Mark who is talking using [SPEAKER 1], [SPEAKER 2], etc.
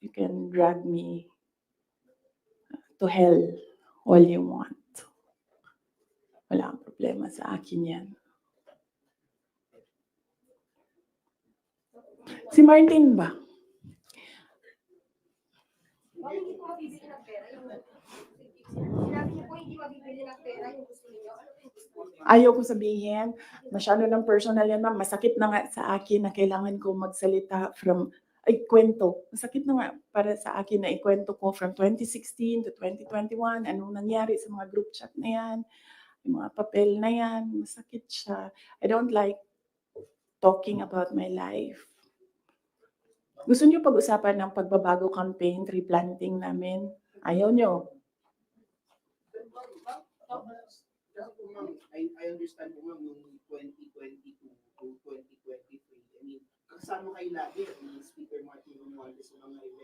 [SPEAKER 1] You can drag me to hell all you want. Wala kang problema sa akin yan. Si Martin ba?
[SPEAKER 2] Hindi po mabibili ng pera yung sinabi niyo po hindi mabibili ng pera yung gusto niyo. Ano yung gusto niyo?
[SPEAKER 1] Ayaw ko sabihin, masyado ng personal yan, ma'am. Masakit na nga sa akin na kailangan ko magsalita kwento. Masakit na nga para sa akin na ikwento ko from 2016 to 2021, anong nangyari sa mga group chat na yan, yung mga papel na yan, masakit siya. I don't like talking about my life. Gusto niyo pag-usapan ng pagbabago campaign, tree planting namin? Ayaw niyo.
[SPEAKER 3] I understand po ma'am yung 2022 to 2023. I mean, kasama kayo lagi ni Speaker Martin Romualdez sa mga event.